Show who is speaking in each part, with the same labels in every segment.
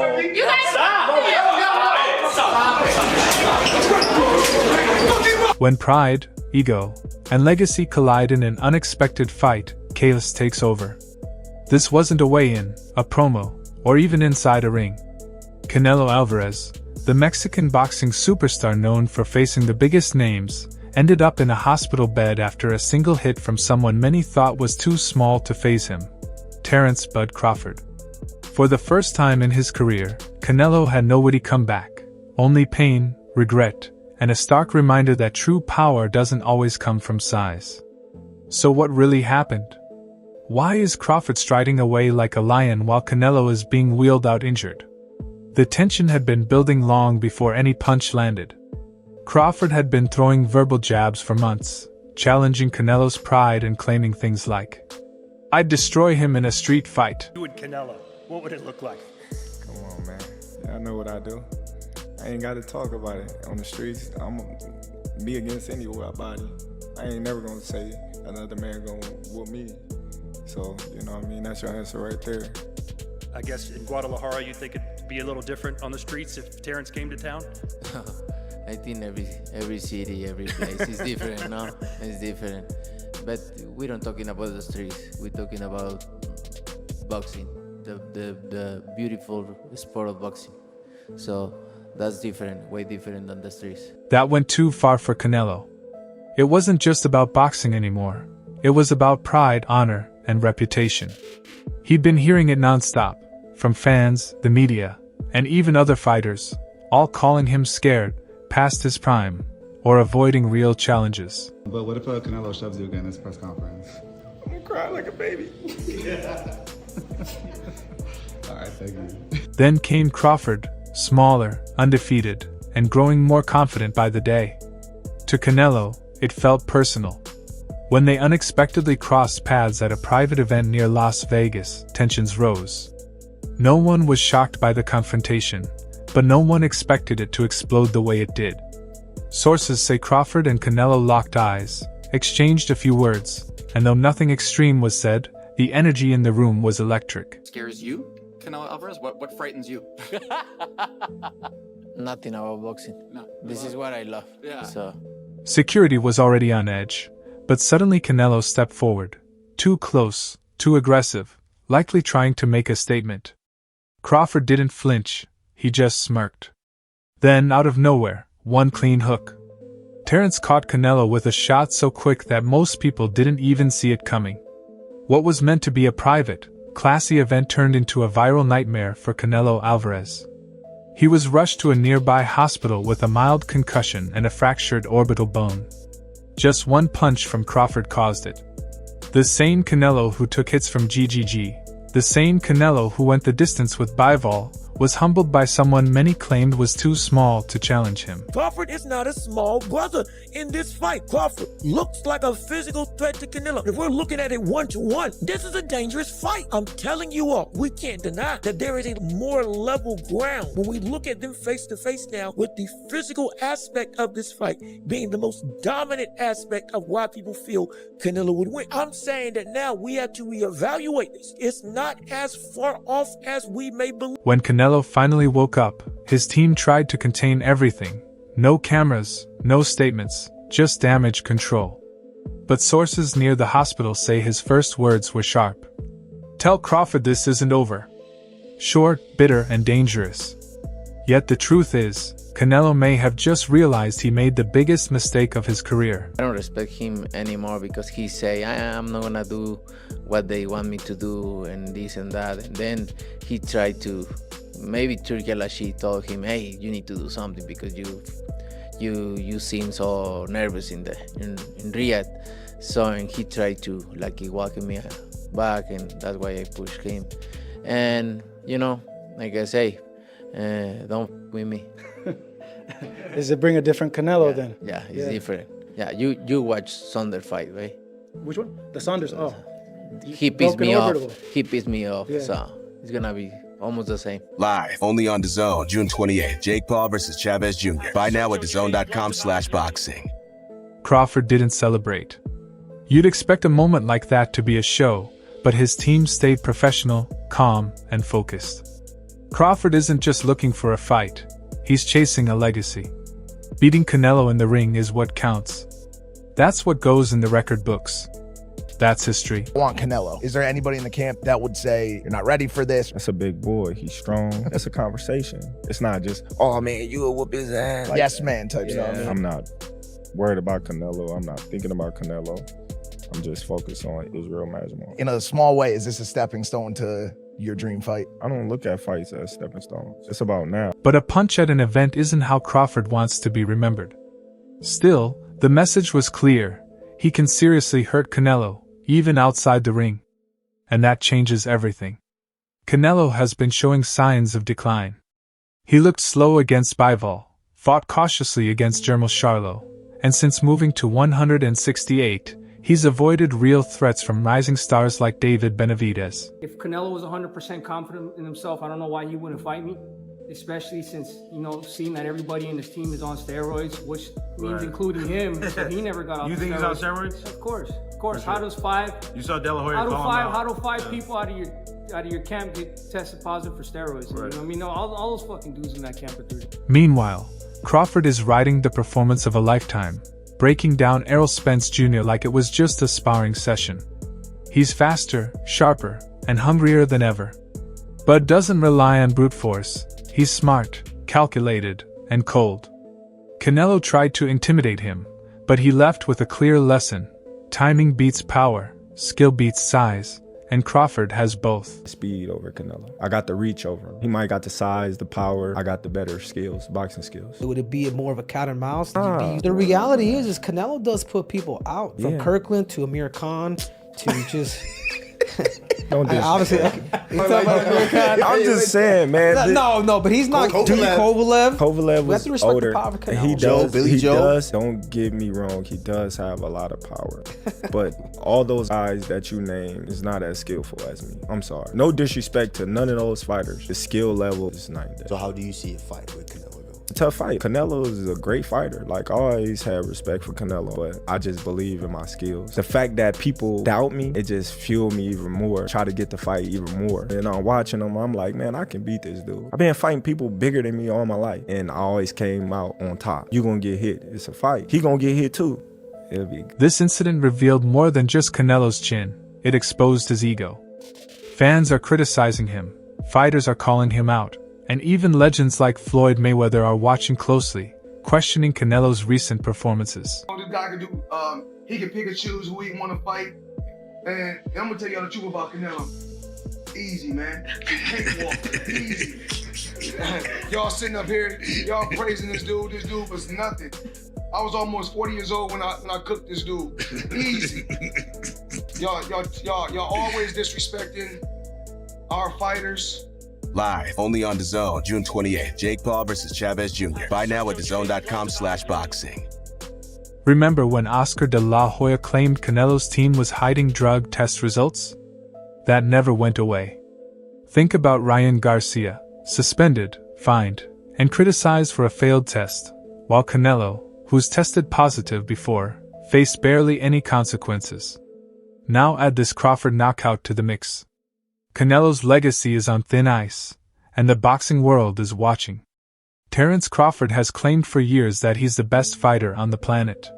Speaker 1: You guys stop.
Speaker 2: When pride, ego, and legacy collide in an unexpected fight, chaos takes over. This wasn't a weigh-in, a promo, or even inside a ring. Canelo Alvarez, the Mexican boxing superstar known for facing the biggest names, ended up in a hospital bed after a single hit from someone many thought was too small to face him, Terence "Bud" Crawford. For the first time in his career, Canelo had nobody come back, only pain, regret, and a stark reminder that true power doesn't always come from size. So what really happened? Why is Crawford striding away like a lion while Canelo is being wheeled out injured? The tension had been building long before any punch landed. Crawford had been throwing verbal jabs for months, challenging Canelo's pride and claiming things like, "I'd destroy him in a street fight."
Speaker 3: You and Canelo, what would it look like?
Speaker 4: Come on, man. Y'all know what I do. I ain't got to talk about it on the streets. I'm me against anybody. I ain't never gonna say another man gonna whoop me. So, you know what I mean? That's your answer right there.
Speaker 3: I guess in Guadalajara, you think it'd be a little different on the streets if Terence came to town?
Speaker 5: I think every city, every place is different, no? It's different. But we don't talking about the streets. We're talking about boxing, the beautiful sport of boxing. So that's different, way different than the streets.
Speaker 2: That went too far for Canelo. It wasn't just about boxing anymore. It was about pride, honor, and reputation. He'd been hearing it nonstop, from fans, the media, and even other fighters, all calling him scared, past his prime, or avoiding real challenges.
Speaker 6: But what if Canelo shoves you again in this press conference?
Speaker 4: I'm gonna cry like a baby.
Speaker 6: Alright, thank you.
Speaker 2: Then came Crawford, smaller, undefeated, and growing more confident by the day. To Canelo, it felt personal. When they unexpectedly crossed paths at a private event near Las Vegas, tensions rose. No one was shocked by the confrontation, but no one expected it to explode the way it did. Sources say Crawford and Canelo locked eyes, exchanged a few words, and though nothing extreme was said, the energy in the room was electric.
Speaker 7: Scares you, Canelo Alvarez? What frightens you?
Speaker 5: Nothing about boxing.
Speaker 7: No.
Speaker 5: This is what I love.
Speaker 7: Yeah.
Speaker 5: So
Speaker 2: Security was already on edge, but suddenly Canelo stepped forward, too close, too aggressive, likely trying to make a statement. Crawford didn't flinch, he just smirked. Then, out of nowhere, one clean hook. Terence caught Canelo with a shot so quick that most people didn't even see it coming. What was meant to be a private, classy event turned into a viral nightmare for Canelo Alvarez. He was rushed to a nearby hospital with a mild concussion and a fractured orbital bone. Just one punch from Crawford caused it. The same Canelo who took hits from GGG, the same Canelo who went the distance with Bivol, was humbled by someone many claimed was too small to challenge him.
Speaker 8: Crawford is not a small brother in this fight. Crawford looks like a physical threat to Canelo. If we're looking at it 1-to-1, this is a dangerous fight. I'm telling you all, we can't deny that there is a more level ground when we look at them face to face now, with the physical aspect of this fight being the most dominant aspect of why people feel Canelo would win. I'm saying that now we have to reevaluate this. It's not as far off as we may believe.
Speaker 2: When Canelo finally woke up, his team tried to contain everything. No cameras, no statements, just damage control. But sources near the hospital say his first words were sharp. "Tell Crawford this isn't over." Short, bitter, and dangerous. Yet the truth is, Canelo may have just realized he made the biggest mistake of his career.
Speaker 5: I don't respect him anymore because he say I'm not gonna do what they want me to do and this and that, and then he tried to, maybe Turki Alashi told him, hey, you need to do something because you seem so nervous in Riyadh. So and he tried to walk me back, and that's why I pushed him. And like I say, don't with me.
Speaker 9: Does it bring a different Canelo then?
Speaker 5: Yeah, it's different. Yeah, you watch Saunders fight, right?
Speaker 9: Which one? The Saunders. Oh,
Speaker 5: he pissed me off.
Speaker 9: orbital.
Speaker 5: He pissed me off.
Speaker 9: Yeah.
Speaker 5: So it's gonna be almost the same.
Speaker 10: Live, only on DAZN, June 28th. Jake Paul versus Chavez Jr. Buy now at DAZN.com/boxing.
Speaker 2: Crawford didn't celebrate. You'd expect a moment like that to be a show, but his team stayed professional, calm, and focused. Crawford isn't just looking for a fight, he's chasing a legacy. Beating Canelo in the ring is what counts. That's what goes in the record books. That's history.
Speaker 1: I want Canelo. Is there anybody in the camp that would say, you're not ready for this?
Speaker 4: That's a big boy. He's strong. That's a conversation. It's not just, oh man, you'll whoop his ass.
Speaker 1: Like, yes, man type stuff.
Speaker 4: I'm not worried about Canelo. I'm not thinking about Canelo. I'm just focused on Israel Majimov.
Speaker 1: In a small way, is this a stepping stone to your dream fight?
Speaker 4: I don't look at fights as stepping stones. It's about now.
Speaker 2: But a punch at an event isn't how Crawford wants to be remembered. Still, the message was clear. He can seriously hurt Canelo, even outside the ring. And that changes everything. Canelo has been showing signs of decline. He looked slow against Bivol, fought cautiously against Jermel Charlo, and since moving to 168, he's avoided real threats from rising stars like David Benavidez.
Speaker 11: If Canelo was 100% confident in himself, I don't know why he wouldn't fight me. Especially since, seeing that everybody in this team is on steroids, which means including him, so he never got off
Speaker 12: You think he's on steroids?
Speaker 11: Of course. How does five?
Speaker 12: You saw De La Hoya call him out.
Speaker 11: How do five people out of your camp get tested positive for steroids?
Speaker 12: Right.
Speaker 11: You know what I mean? all those fucking dudes in that camp are dirty.
Speaker 2: Meanwhile, Crawford is riding the performance of a lifetime, breaking down Errol Spence Jr. like it was just a sparring session. He's faster, sharper, and hungrier than ever. Bud doesn't rely on brute force. He's smart, calculated, and cold. Canelo tried to intimidate him, but he left with a clear lesson. Timing beats power, skill beats size, and Crawford has both.
Speaker 4: Speed over Canelo. I got the reach over him. He might got the size, the power. I got the better skills, boxing skills.
Speaker 13: Would it be more of a cat and mouse? The reality is Canelo does put people out. From Kirkland to Amir Khan to just...
Speaker 4: Don't do
Speaker 13: obviously,
Speaker 4: I'm just saying, man.
Speaker 13: No, but he's not.
Speaker 4: Kovalev was older. He does.
Speaker 1: Billy Joe.
Speaker 4: Don't get me wrong. He does have a lot of power, but all those guys that you name is not as skillful as me. I'm sorry. No disrespect to none of those fighters. The skill level is not there.
Speaker 14: So how do you see a fight with Canelo?
Speaker 4: A tough fight. Canelo is a great fighter. Like, I always have respect for Canelo, but I just believe in my skills. The fact that people doubt me, it just fueled me even more. Try to get the fight even more. And I'm watching him, I'm like, man, I can beat this dude. I've been fighting people bigger than me all my life, and I always came out on top. You gonna get hit. It's a fight. He gonna get hit too. It'll be good.
Speaker 2: This incident revealed more than just Canelo's chin. It exposed his ego. Fans are criticizing him. Fighters are calling him out. And even legends like Floyd Mayweather are watching closely, questioning Canelo's recent performances.
Speaker 15: This guy can do, he can pick and choose who he want to fight. And I'm going to tell y'all the truth about Canelo. Easy, man. Cakewalk. Easy. Y'all sitting up here, y'all praising this dude. This dude was nothing. I was almost 40 years old when I cooked this dude. Easy. Y'all always disrespecting our fighters.
Speaker 10: Live, only on DAZN, June 28th. Jake Paul versus Chavez Jr. Buy now at DAZN.com/boxing.
Speaker 2: Remember when Oscar de la Hoya claimed Canelo's team was hiding drug test results? That never went away. Think about Ryan Garcia, suspended, fined, and criticized for a failed test, while Canelo, who's tested positive before, faced barely any consequences. Now add this Crawford knockout to the mix. Canelo's legacy is on thin ice, and the boxing world is watching. Terence Crawford has claimed for years that he's the best fighter on the planet.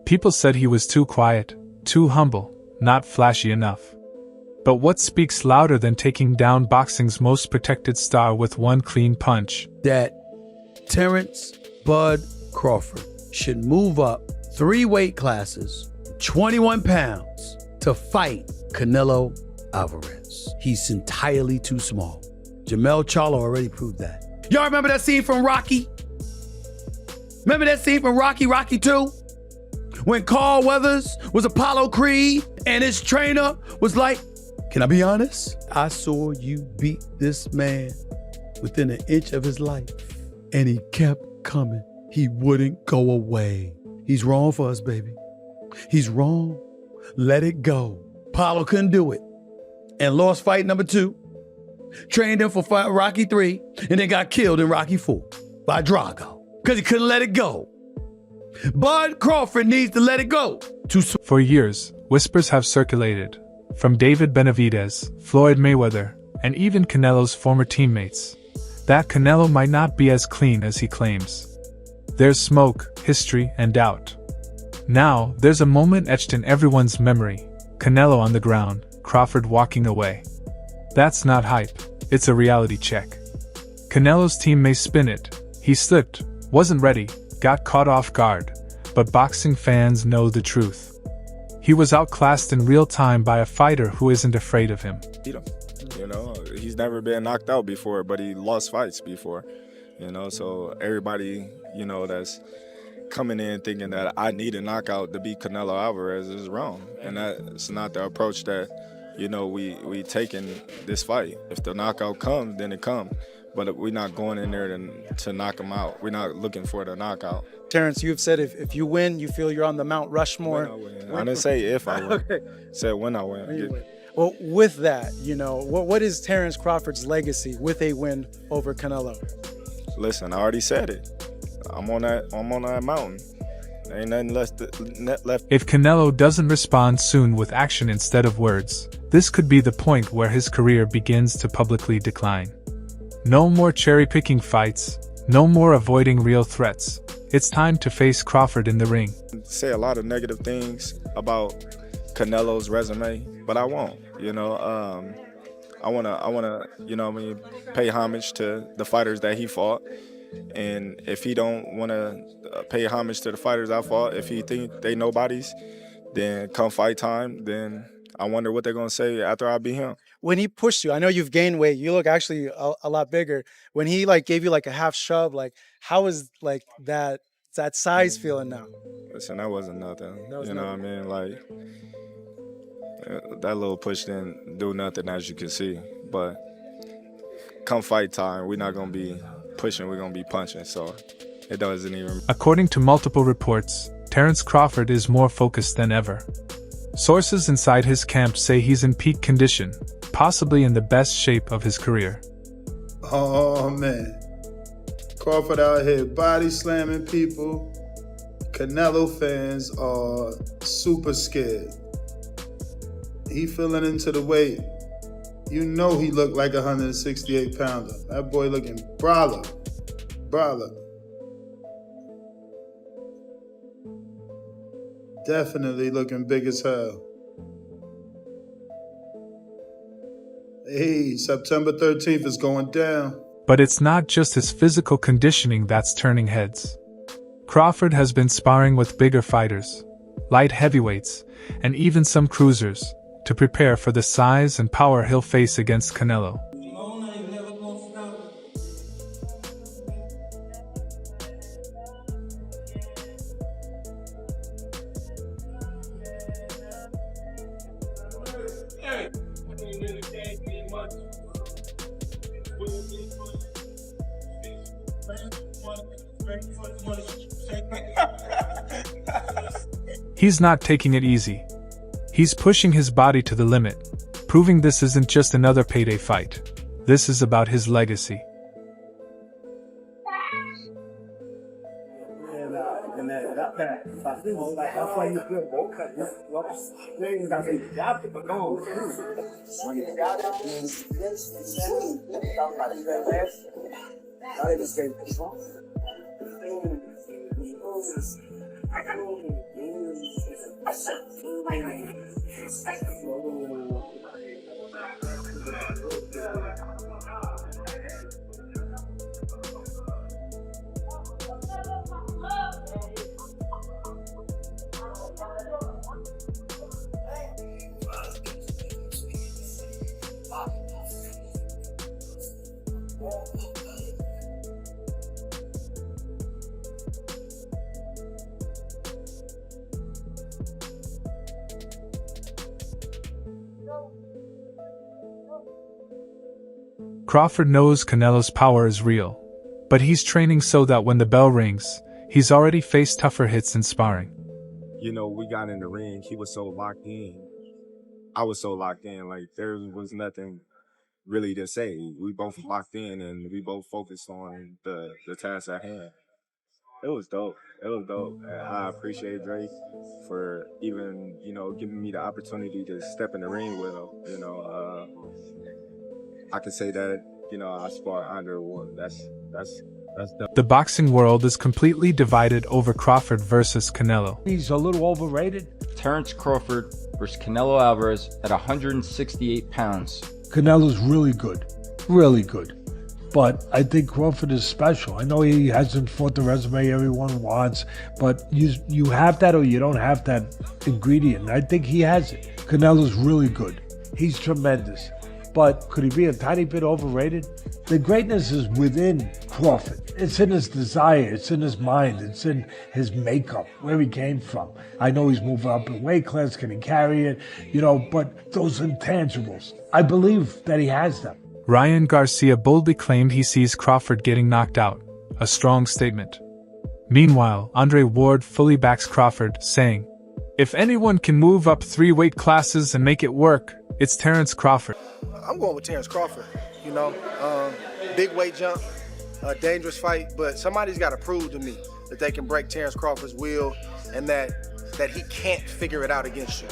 Speaker 2: People said he was too quiet, too humble, not flashy enough. But what speaks louder than taking down boxing's most protected star with one clean punch?
Speaker 16: That Terence Bud Crawford should move up 3 weight classes, 21 pounds, to fight Canelo Alvarez. He's entirely too small. Jermel Charlo already proved that. Y'all remember that scene from Rocky? Remember that scene from Rocky 2? When Carl Weathers was Apollo Creed and his trainer was like, can I be honest? I saw you beat this man within an inch of his life. And he kept coming. He wouldn't go away. He's wrong for us, baby. He's wrong. Let it go. Apollo couldn't do it. And lost fight number 2, trained him for fight Rocky 3, and then got killed in Rocky 4 by Drago because he couldn't let it go. Bud Crawford needs to let it go.
Speaker 2: For years, whispers have circulated, from David Benavidez, Floyd Mayweather, and even Canelo's former teammates, that Canelo might not be as clean as he claims. There's smoke, history, and doubt. Now, there's a moment etched in everyone's memory: Canelo on the ground, Crawford walking away. That's not hype, it's a reality check. Canelo's team may spin it. He slipped, wasn't ready, got caught off guard, but boxing fans know the truth. He was outclassed in real time by a fighter who isn't afraid of him.
Speaker 4: You know, he's never been knocked out before, but he lost fights before. You know, so everybody, you know, that's coming in thinking that I need a knockout to beat Canelo Alvarez is wrong. And that's not the approach that, you know, we take in this fight. If the knockout comes, then it comes. But we're not going in there to knock him out. We're not looking for the knockout.
Speaker 9: Terrence, you've said if you win, you feel you're on the Mount Rushmore.
Speaker 4: I didn't say if I win.
Speaker 9: Okay.
Speaker 4: Said when I win.
Speaker 9: Well, with that, you know, what is Terrence Crawford's legacy with a win over Canelo?
Speaker 4: Listen, I already said it. I'm on that mountain. There ain't nothing left.
Speaker 2: If Canelo doesn't respond soon with action instead of words, this could be the point where his career begins to publicly decline. No more cherry-picking fights, no more avoiding real threats. It's time to face Crawford in the ring.
Speaker 4: Say a lot of negative things about Canelo's resume, but I won't. You know, I wanna, you know, pay homage to the fighters that he fought. And if he don't want to pay homage to the fighters I fought, if he think they nobodies, then come fight time, then I wonder what they're going to say after I beat him.
Speaker 9: When he pushed you, I know you've gained weight. You look actually a lot bigger. When he gave you a half shove, how is that size feeling now?
Speaker 4: Listen, that wasn't nothing. You know what I mean? That little push didn't do nothing, as you can see. But come fight time, we're not going to be pushing, we're going to be punching. So it doesn't even...
Speaker 2: According to multiple reports, Terrence Crawford is more focused than ever. Sources inside his camp say he's in peak condition, possibly in the best shape of his career.
Speaker 17: Oh, man. Crawford out here body slamming people. Canelo fans are super scared. He feeling into the weight. You know he looked like a 168-pounder. That boy looking brolic. Definitely looking big as hell. Hey, September 13th is going down.
Speaker 2: But it's not just his physical conditioning that's turning heads. Crawford has been sparring with bigger fighters, light heavyweights, and even some cruisers, to prepare for the size and power he'll face against Canelo. He's not taking it easy. He's pushing his body to the limit, proving this isn't just another payday fight. This is about his legacy. Crawford knows Canelo's power is real, but he's training so that when the bell rings, he's already faced tougher hits in sparring.
Speaker 4: You know, we got in the ring, he was so locked in. I was so locked in, there was nothing really to say. We both locked in and we both focused on the task at hand. It was dope. And I appreciate Drake for even, giving me the opportunity to step in the ring with him. I can say that I spar Andre Ward. That's
Speaker 2: The boxing world is completely divided over Crawford versus Canelo.
Speaker 18: He's a little overrated.
Speaker 19: Terrence Crawford versus Canelo Alvarez at 168 pounds.
Speaker 18: Canelo's really good. Really good. But I think Crawford is special. I know he hasn't fought the resume everyone wants, but you have that or you don't have that ingredient. I think he has it. Canelo's really good. He's tremendous. But could he be a tiny bit overrated? The greatness is within Crawford. It's in his desire. It's in his mind. It's in his makeup, where he came from. I know he's moving up in weight class. Can he carry it? But those intangibles, I believe that he has them.
Speaker 2: Ryan Garcia boldly claimed he sees Crawford getting knocked out, a strong statement. Meanwhile, Andre Ward fully backs Crawford, saying, "If anyone can move up 3 weight classes and make it work, it's Terrence Crawford."
Speaker 20: I'm going with Terrence Crawford. Big weight jump, a dangerous fight, but somebody's got to prove to me that they can break Terrence Crawford's will and that he can't figure it out against you.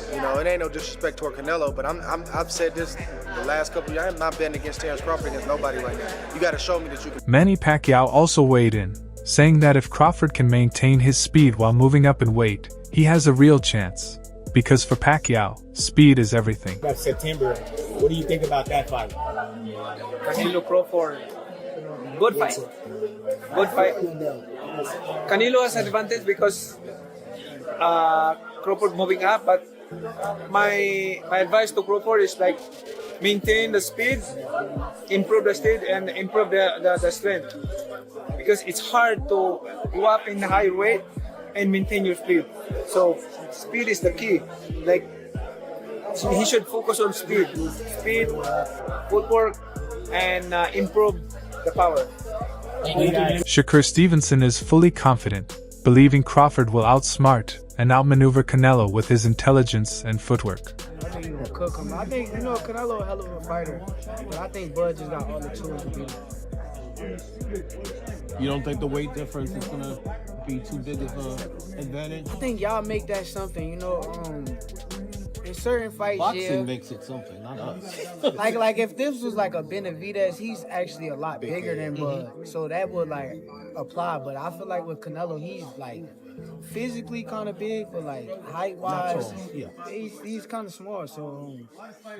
Speaker 20: It ain't no disrespect toward Canelo, but I've said this the last couple of years. I'm not betting against Terrence Crawford against nobody right now. You got to show me that you can.
Speaker 2: Manny Pacquiao also weighed in, saying that if Crawford can maintain his speed while moving up in weight, he has a real chance. Because for Pacquiao, speed is everything.
Speaker 21: About September, what do you think about that fight?
Speaker 22: Canelo Crawford, good fight. Good fight. Canelo has advantage because Crawford moving up, but my advice to Crawford is maintain the speed, improve the speed, and improve the strength. Because it's hard to go up in the high weight and maintain your speed. So speed is the key. He should focus on speed, footwork, and improve the power.
Speaker 2: Shakur Stevenson is fully confident, believing Crawford will outsmart and outmaneuver Canelo with his intelligence and footwork.
Speaker 23: I think he will cook him. I think, Canelo a hell of a fighter, but I think Bud just got all the tools to beat him.
Speaker 24: You don't think the weight difference is going to be too big of an advantage?
Speaker 23: I think y'all make that something, in certain fights,
Speaker 24: Boxing makes it something, not us.
Speaker 23: like if this was like a Benavidez, he's actually a lot bigger than Bud, so that would apply. But I feel like with Canelo, he's physically kind of big, but height wise, he's kind of small. So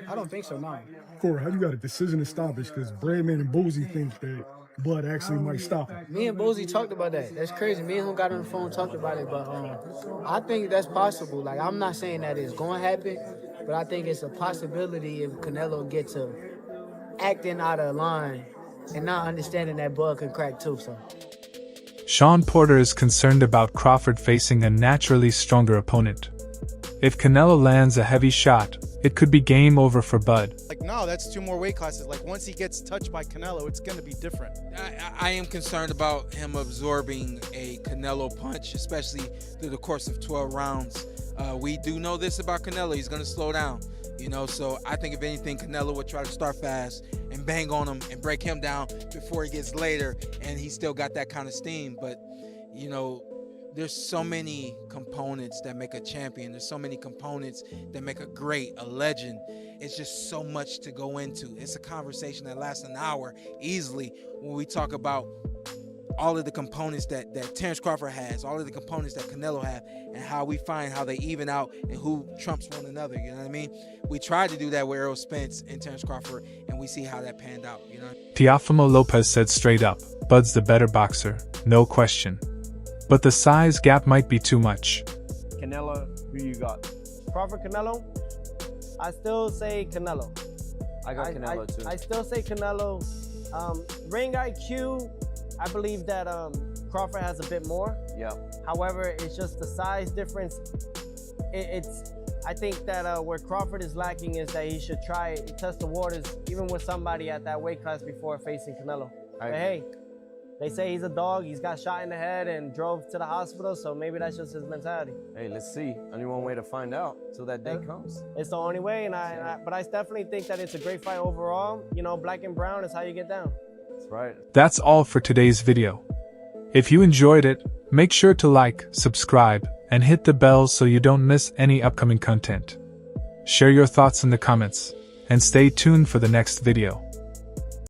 Speaker 23: I don't think so now.
Speaker 25: Corey, how you got a decision to stoppage? Because Bradman and Boozy think that Bud actually might stop him.
Speaker 23: Me and Boozy talked about that. That's crazy. Me and him got on the phone and talked about it, but I think that's possible. I'm not saying that it's going to happen, but I think it's a possibility if Canelo gets to acting out of line and not understanding that Bud can crack too. So.
Speaker 2: Sean Porter is concerned about Crawford facing a naturally stronger opponent. If Canelo lands a heavy shot, it could be game over for Bud.
Speaker 26: No, that's 2 more weight classes. Once he gets touched by Canelo, it's going to be different.
Speaker 27: I am concerned about him absorbing a Canelo punch, especially through the course of 12 rounds. We do know this about Canelo. He's going to slow down, so I think if anything, Canelo would try to start fast and bang on him and break him down before he gets later, and he's still got that kind of steam. But, there's so many components that make a champion. There's so many components that make a great, a legend. It's just so much to go into. It's a conversation that lasts an hour easily when we talk about all of the components that Terrence Crawford has, all of the components that Canelo have, and how we find how they even out and who trumps one another, you know what I mean? We tried to do that with Errol Spence and Terrence Crawford, and we see how that panned out,
Speaker 2: Teofimo Lopez said straight up, Bud's the better boxer, no question. But the size gap might be too much.
Speaker 28: Canelo, who you got?
Speaker 29: Crawford, Canelo? I still say Canelo.
Speaker 28: I got Canelo too.
Speaker 29: I still say Canelo. Ring IQ, I believe that Crawford has a bit more.
Speaker 28: Yeah.
Speaker 29: However, it's just the size difference. I think that where Crawford is lacking is that he should try test the waters even with somebody at that weight class before facing Canelo. But hey, they say he's a dog. He's got shot in the head and drove to the hospital, so maybe that's just his mentality.
Speaker 28: Hey, let's see. Only one way to find out till that day comes.
Speaker 29: It's the only way, but I definitely think that it's a great fight overall. Black and brown is how you get down.
Speaker 28: That's right.
Speaker 2: That's all for today's video. If you enjoyed it, make sure to like, subscribe, and hit the bell so you don't miss any upcoming content. Share your thoughts in the comments, and stay tuned for the next video.